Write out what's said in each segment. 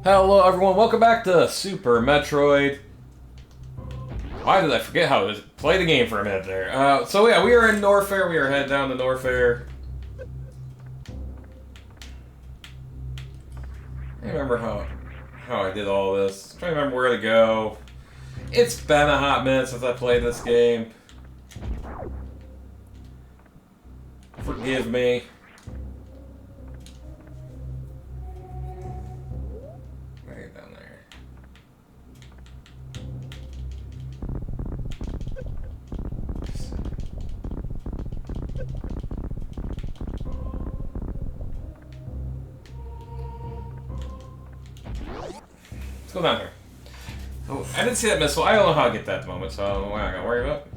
Hello everyone, welcome back to Super Metroid. Why did I forget how to play the game for a minute there? So yeah, we are in Norfair, we are heading down to Norfair. I remember how I did all this. I'm trying to remember where to go. It's been a hot minute since I played this game. Forgive me. Right down there. Let's go down here. Oh, I didn't see that missile. I don't know how to get that at the moment, so I'm not gonna worry about it.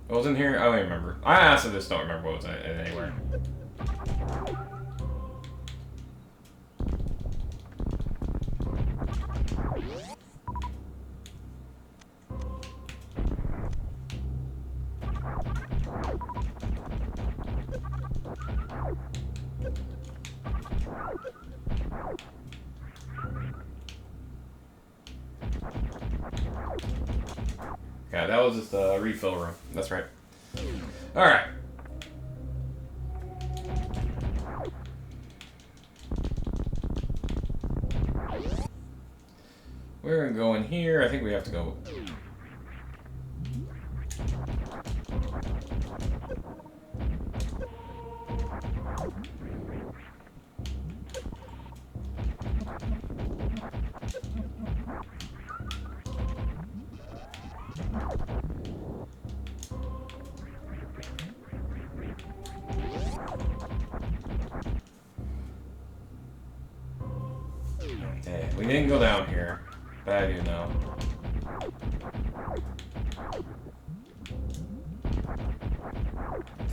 What was in here? I don't even remember. I honestly just don't remember what was in it anywhere. Yeah, that was just a refill room. That's right. Alright. We're gonna go in here. I think we have to go. Okay, we didn't go down here. But I do know.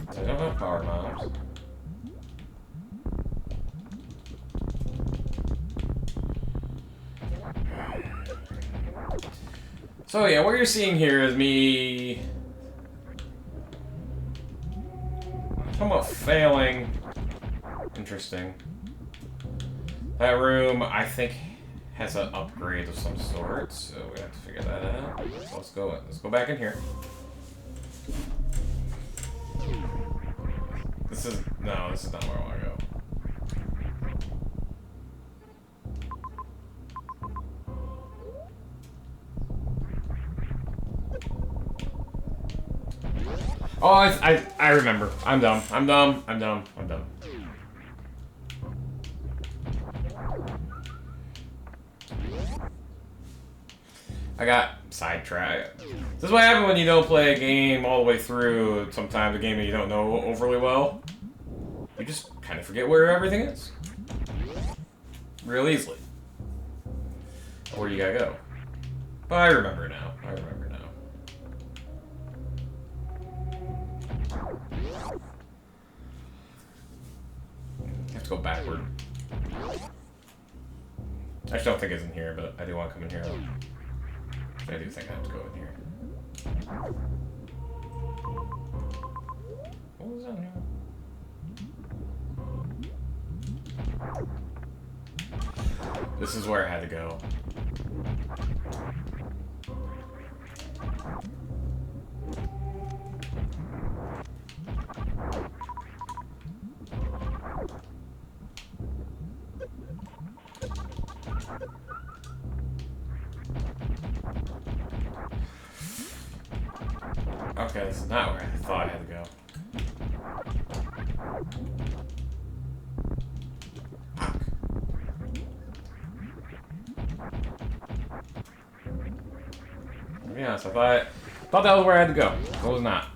I don't have power bombs. So yeah, what you're seeing here is me somewhat failing. Interesting. That room, I think, has an upgrade of some sort, so we have to figure that out. So let's go back in here. This is not where I want to go. Oh, I remember. I'm dumb. I got sidetracked. This is what happens when you don't play a game all the way through. Sometimes a game that you don't know overly well. You just kind of forget where everything is. Real easily. Where you gotta go. But I remember now. I have to go backward. I actually don't think it's in here, but I do want to come in here. I do think I have to go in here. What was that here? This is where I had to go. Okay, this is not where I thought I had to go. To be honest, I thought that was where I had to go. It was not.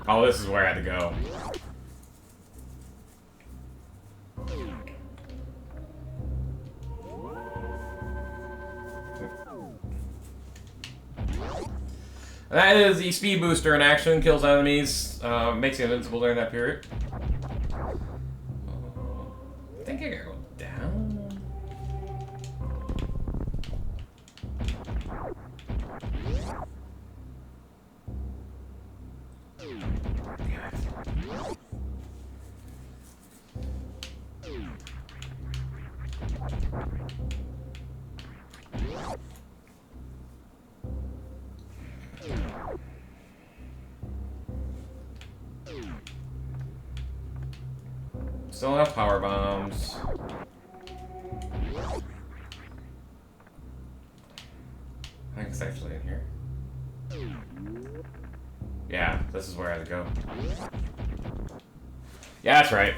Oh, this is where I had to go. That is the speed booster in action, kills enemies, makes you invincible during that period. I think I gotta go down. Still have power bombs. I think it's actually in here. Yeah, this is where I had to go. Yeah, that's right.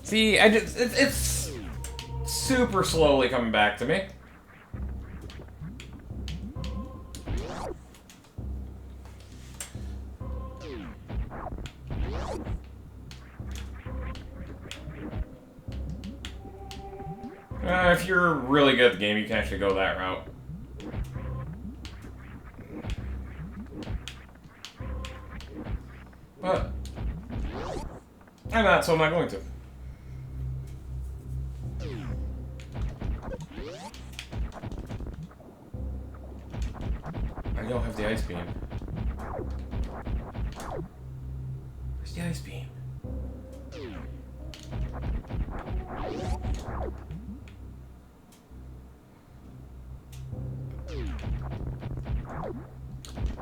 See, it's super slowly coming back to me. If you're really good at the game, you can actually go that route. But I'm not, so I'm not going to. I don't have the ice beam. Where's the ice beam?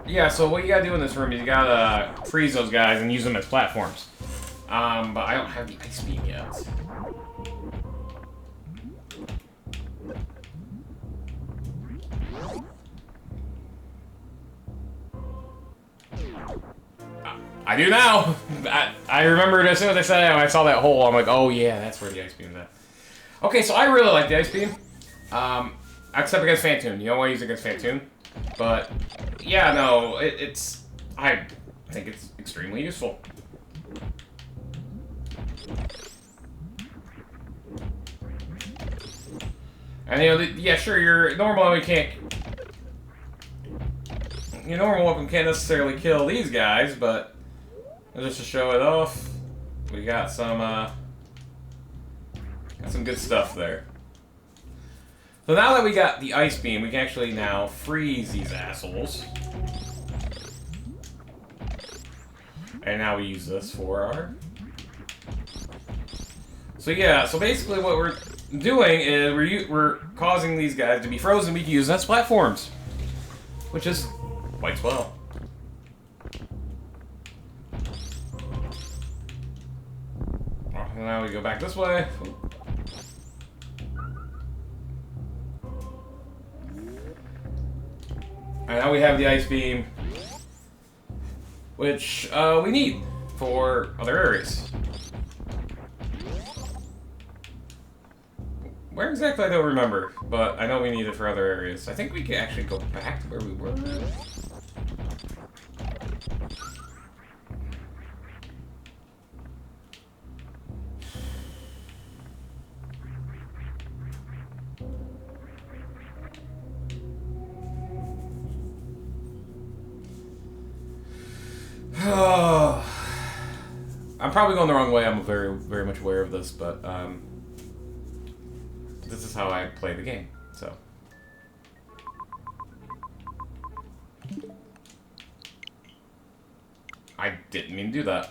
Yeah, so what you gotta do in this room is you gotta freeze those guys and use them as platforms. But I don't have the ice beam yet. I do now! I remembered as soon as I said it, when I saw that hole, I'm like, oh yeah, that's where the ice beam is at. Okay, so I really like the ice beam. Except against Phantoon. You don't want to use it against Phantoon. But, yeah, no, I think it's extremely useful. And, you know, yeah, sure, your normal weapon can't necessarily kill these guys, but just to show it off, we got some good stuff there. So now that we got the ice beam, we can actually now freeze these assholes. And now we use this for our... So yeah, so basically what we're doing is we're causing these guys to be frozen. We can use them as platforms, which is quite swell. Now we go back this way. And now we have the ice beam, which we need for other areas. Where exactly, I don't remember, but I know we need it for other areas. I think we can actually go back to where we were. I'm probably going the wrong way. I'm very, very much aware of this, but this is how I play the game. So, I didn't mean to do that.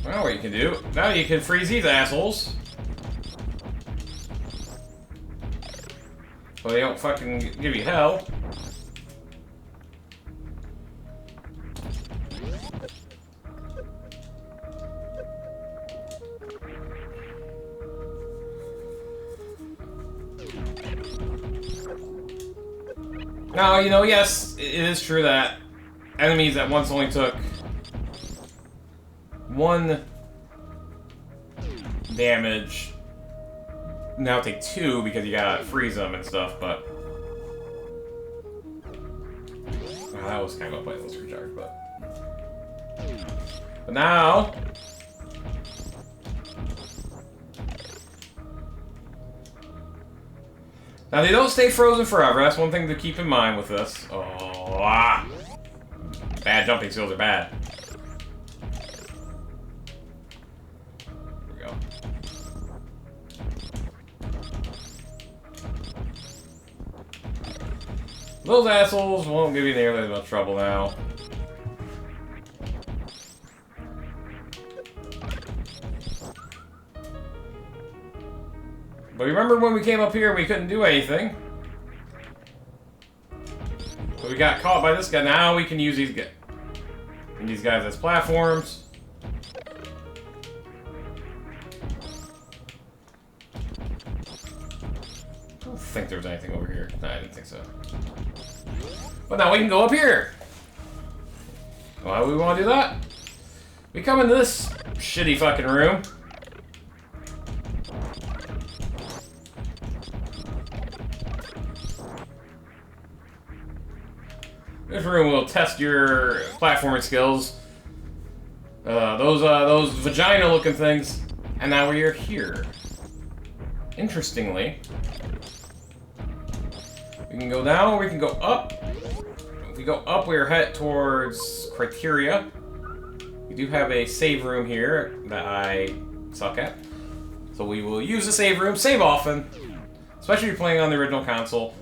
Well, what you can do, now you can freeze these assholes. So they don't fucking give you hell. Now, you know, yes, it is true that enemies that once only took 1 damage now take 2 because you gotta freeze them and stuff, but that was kind of a pointless recharge, but now they don't stay frozen forever. That's one thing to keep in mind with this. Oh. Ah! Bad jumping skills are bad. There we go. Those assholes won't give you nearly as much trouble now. But remember when we came up here and we couldn't do anything? So we got caught by this guy. Now we can use these guys as platforms. I don't think there was anything over here. No, I didn't think so. But now we can go up here. Why would we want to do that? We come into this shitty fucking room. This room will test your platforming skills. Those vagina-looking things. And now we're here. Interestingly, we can go down or we can go up. If we go up, we're headed towards criteria. We do have a save room here that I suck at. So we will use the save room, save often. Especially if you're playing on the original console.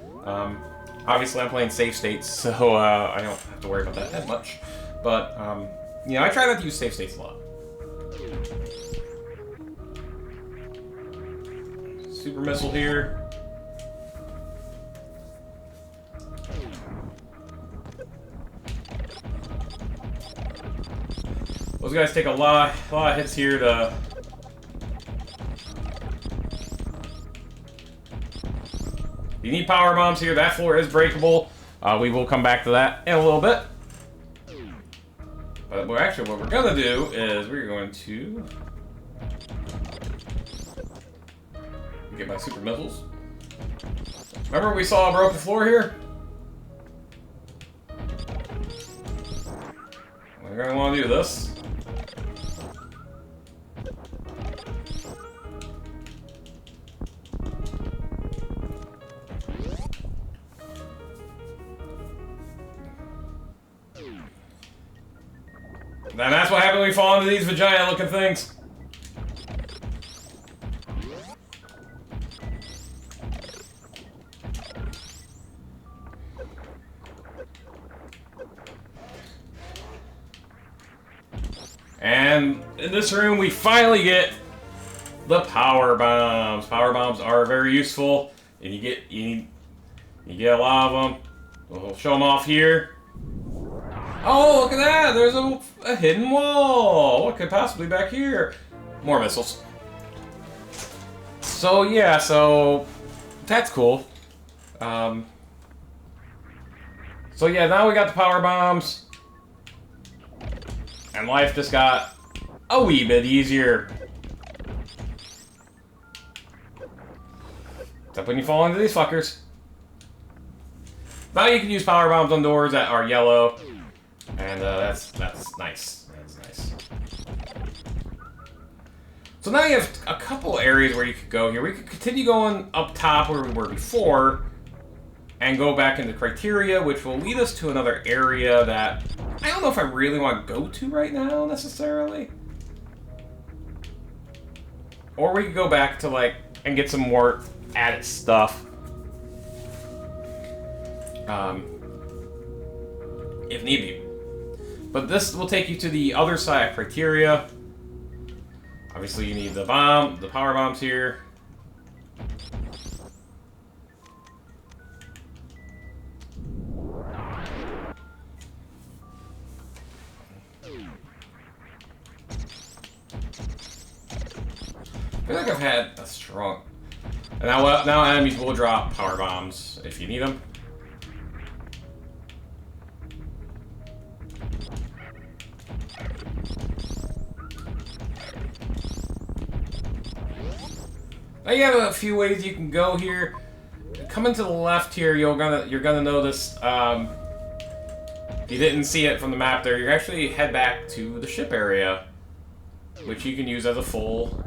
Obviously, I'm playing save states, so I don't have to worry about that as much. But, you know, I try not to use save states a lot. Super missile here. Those guys take a lot of hits here to... You need power bombs here. That floor is breakable. We will come back to that in a little bit. But actually, what we're gonna do is we're going to get my super missiles. Remember we saw a broken floor here? We're gonna want to do this. And that's what happens when we fall into these vagina-looking things. And in this room, we finally get the power bombs. Power bombs are very useful, and you get a lot of them. We'll show them off here. Oh, look at that! There's a hidden wall! What could possibly be back here? More missiles. So, yeah, so... That's cool. So, yeah, now we got the power bombs. And life just got a wee bit easier. Except when you fall into these fuckers. Now you can use power bombs on doors that are yellow. And that's nice. That's nice. So now you have a couple areas where you could go here. We could continue going up top where we were before, and go back into criteria, which will lead us to another area that I don't know if I really want to go to right now necessarily. Or we could go back to and get some more added stuff. If need be. But this will take you to the other side of criteria. Obviously, you need the power bombs here. I feel like I've had a strong... And now enemies will drop power bombs if you need them. Now you have a few ways you can go here. Coming to the left here, you're gonna notice. If you didn't see it from the map there, you actually head back to the ship area, which you can use as a full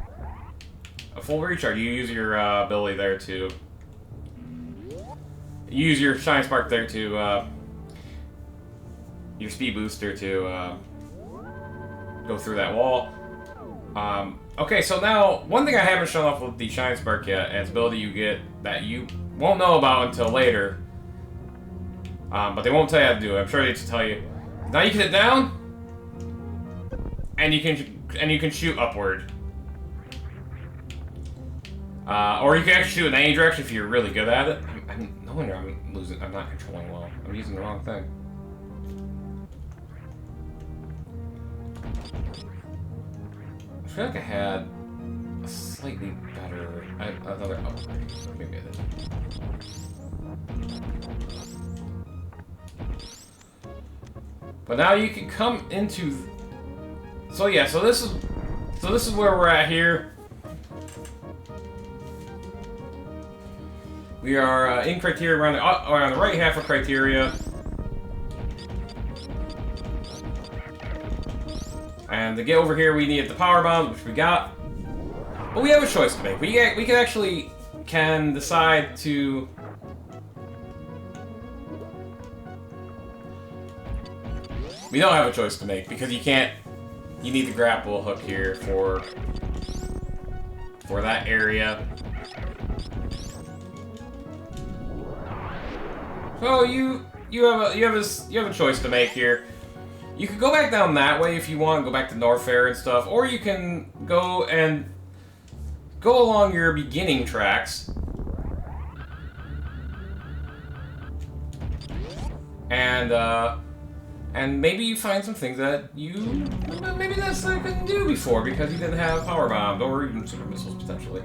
recharge. You use your ability there to use your shine spark there to your speed booster to go through that wall. Okay, so now, one thing I haven't shown off with the Shine Spark yet, is ability you get that you won't know about until later. But they won't tell you how to do it. I'm sure they just tell you. Now you can hit down, and you can shoot upward. Or you can actually shoot in any direction if you're really good at it. No wonder I'm losing. I'm not controlling well. I'm using the wrong thing. I feel like I had a slightly better, another upgrade. Maybe I did. But now you can come into. So yeah, so this is where we're at here. We are in criteria around the right half of criteria. And to get over here, we need the power bomb, which we got. But we have a choice to make. We can actually decide to. We don't have a choice to make because you can't. You need the grapple hook here for that area. So you have a choice to make here. You could go back down that way if you want, go back to Norfair and stuff, or you can go along your beginning tracks. And maybe you find some things that maybe that's I couldn't do before because you didn't have power bombs or even super missiles potentially.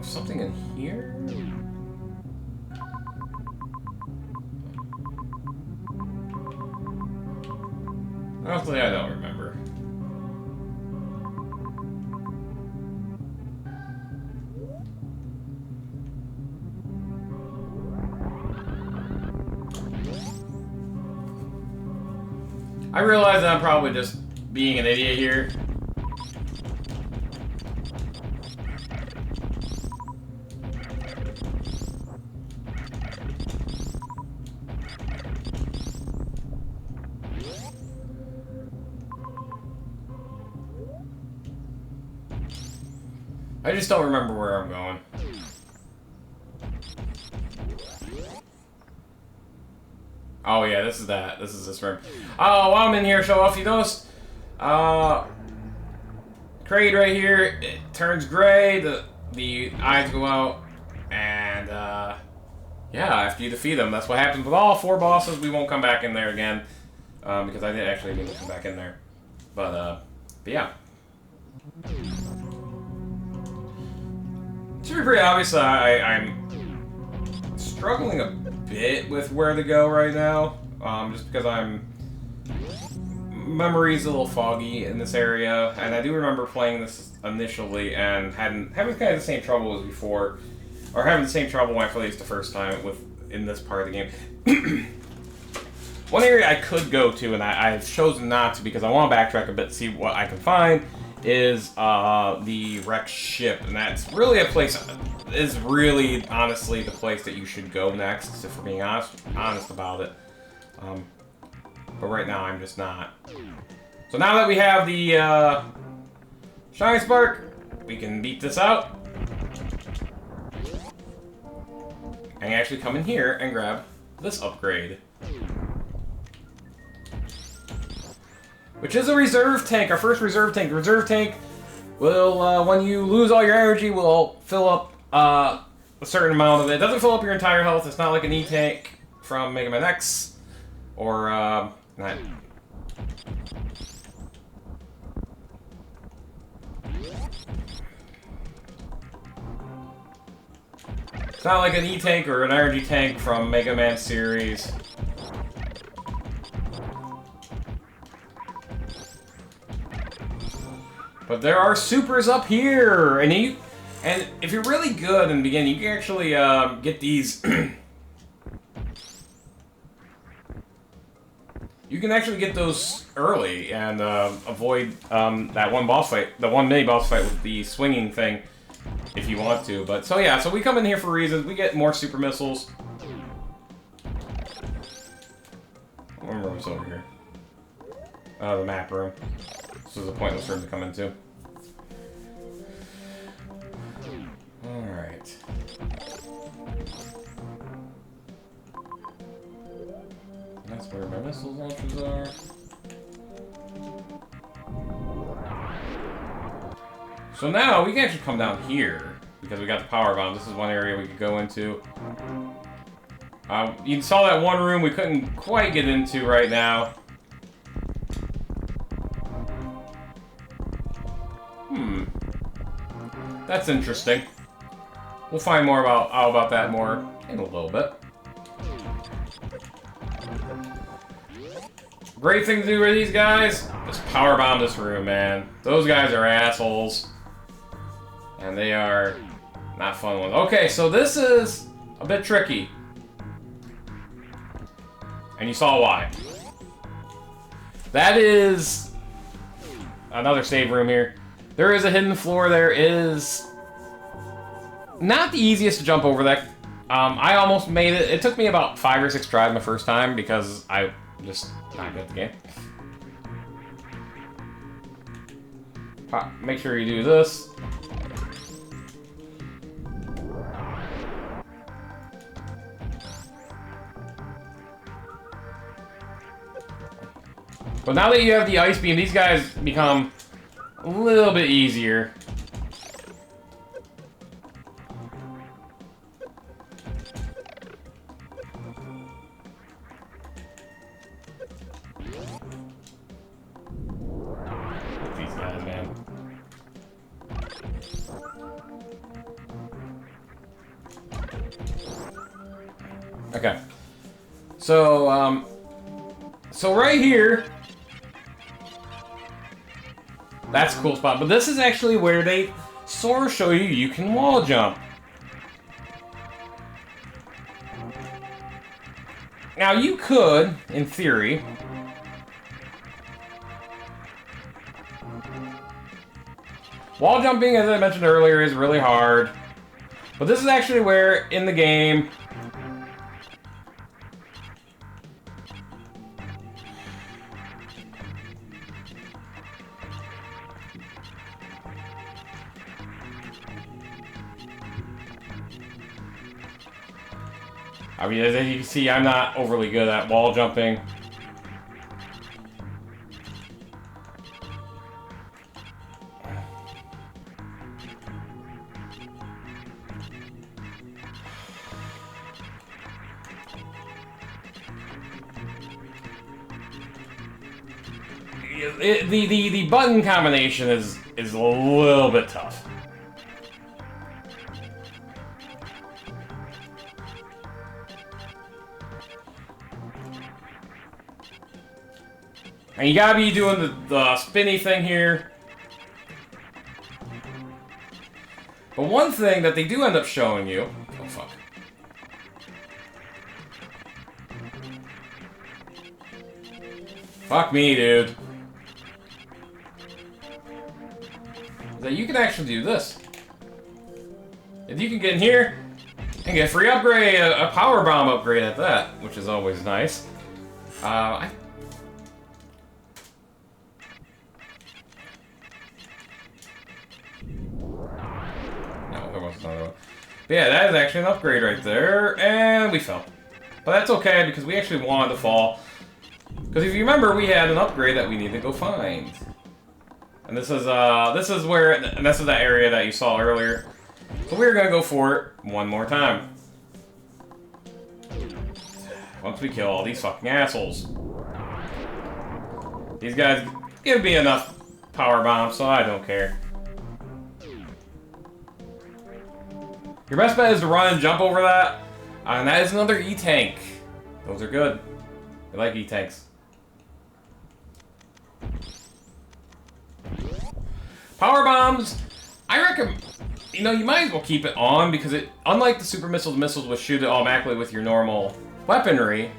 Something in here? Honestly, I don't remember. I realize that I'm probably just being an idiot here. I just don't remember where I'm going. Oh yeah, this is that. This is this room. Oh, while I'm in here, show off. You notice, Kraid right here. It turns gray. The eyes go out, and yeah, after you defeat them, that's what happens with all 4 bosses. We won't come back in there again because I didn't actually need to come back in there. But yeah. To be pretty obvious, I'm struggling a bit with where to go right now, just because memory's a little foggy in this area, and I do remember playing this initially and having kind of the same trouble as before, or having the same trouble when I played this the first time in this part of the game. One area I could go to, and I've chosen not to because I want to backtrack a bit to see what I can find, is the wrecked ship, and that's really a place, is really honestly the place that you should go next, if we're being honest about it. But right now I'm just not. So now that we have the Shine Spark, we can beat this out. And actually come in here and grab this upgrade. Which is a reserve tank, our first reserve tank. The reserve tank will, when you lose all your energy, will fill up a certain amount of it. It doesn't fill up your entire health. It's not like an E-tank from Mega Man X, or, not... It's not like an E-tank or an energy tank from Mega Man series. But there are supers up here, and if you're really good in the beginning, you can actually get these. You you can actually get those early and avoid that one boss fight, the one mini boss fight with the swinging thing, if you want to. But so yeah, so we come in here for reasons. We get more super missiles. I don't remember what's over here. The map room. This is a pointless room to come into. Alright. That's where my missile launchers are. So now we can actually come down here because we got the power bomb. This is one area we could go into. You saw that one room we couldn't quite get into right now. That's interesting. We'll find more about that more in a little bit. Great thing to do with these guys, just power bomb this room, man. Those guys are assholes. And they are not fun ones. Okay, so this is a bit tricky. And you saw why. That is another save room here. There is a hidden floor. There is not the easiest to jump over that. I almost made it. It took me about 5 or 6 tries my first time because I just not good at the game. Make sure you do this. But now that you have the ice beam, these guys become a little bit easier. These guys, man. Okay. So right here, that's a cool spot, but this is actually where they sort of show you can wall jump. Now you could, in theory, wall jumping, as I mentioned earlier, is really hard, but this is actually where, in the game, I mean, as you can see, I'm not overly good at wall jumping. The button combination is a little bit tough. And you gotta be doing the spinny thing here. But one thing that they do end up showing you... Oh, fuck. Fuck me, dude. Is that you can actually do this. If you can get in here and get a free upgrade, a power bomb upgrade at that, which is always nice. But yeah, that is actually an upgrade right there, and we fell. But that's okay, because we actually wanted to fall. Because if you remember, we had an upgrade that we need to go find. And this is where, and this is that area that you saw earlier. So we're gonna go for it one more time. Once we kill all these fucking assholes. These guys give me enough power bombs, so I don't care. Your best bet is to run and jump over that. And that is another E-Tank. Those are good. I like E-Tanks. Power bombs, I recommend, you know, you might as well keep it on because it, unlike the super missiles, missiles will shoot it automatically with your normal weaponry.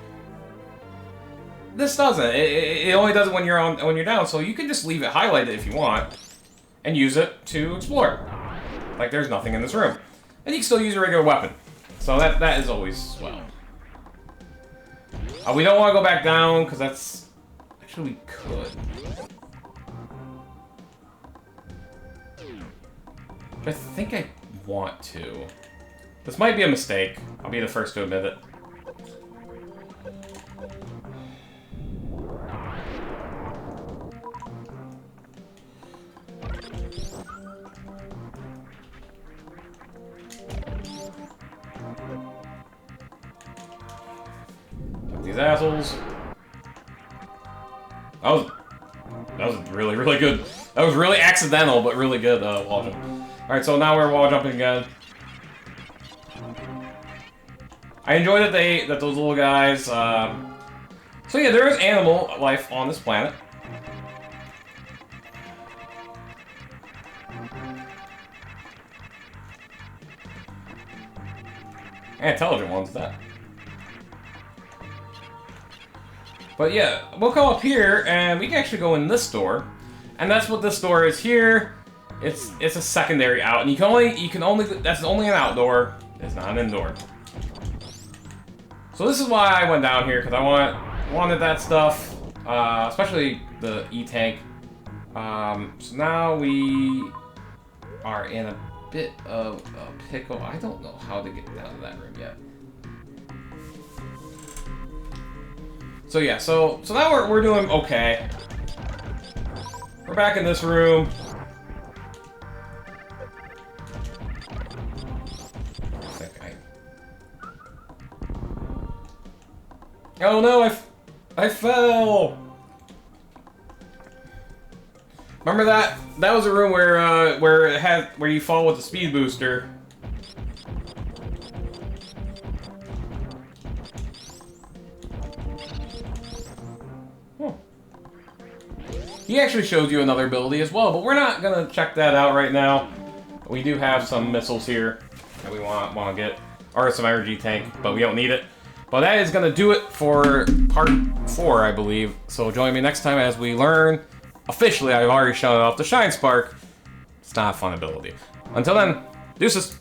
this doesn't. It only does it when you're on when you're down. So you can just leave it highlighted if you want, and use it to explore. Like there's nothing in this room, and you can still use a regular weapon. So that is always swell. We don't want to go back down because that's actually we could. But I think I want to. This might be a mistake. I'll be the first to admit it. These assholes. That was really, really good. That was really accidental, but really good wall jump. Alright, so now we're wall jumping again. I enjoy that those little guys, so yeah, there is animal life on this planet. And intelligent ones, that. But yeah, we'll come up here, and we can actually go in this door. And that's what this door is here. It's a secondary out, and you can only that's only an outdoor. It's not an indoor. So this is why I went down here, because I wanted that stuff, especially the E-tank. So now we are in a bit of a pickle. I don't know how to get down to that room yet. So yeah, so now we're doing okay. We're back in this room. Oh no, I fell. Remember that? That was a room where you fall with the speed booster. He actually shows you another ability as well, but we're not gonna check that out right now. We do have some missiles here that we want to get, or some energy tank, but we don't need it. But that is gonna do it for part 4, I believe. So join me next time as we learn. Officially, I've already shown off the Shine Spark. It's not a fun ability. Until then, deuces.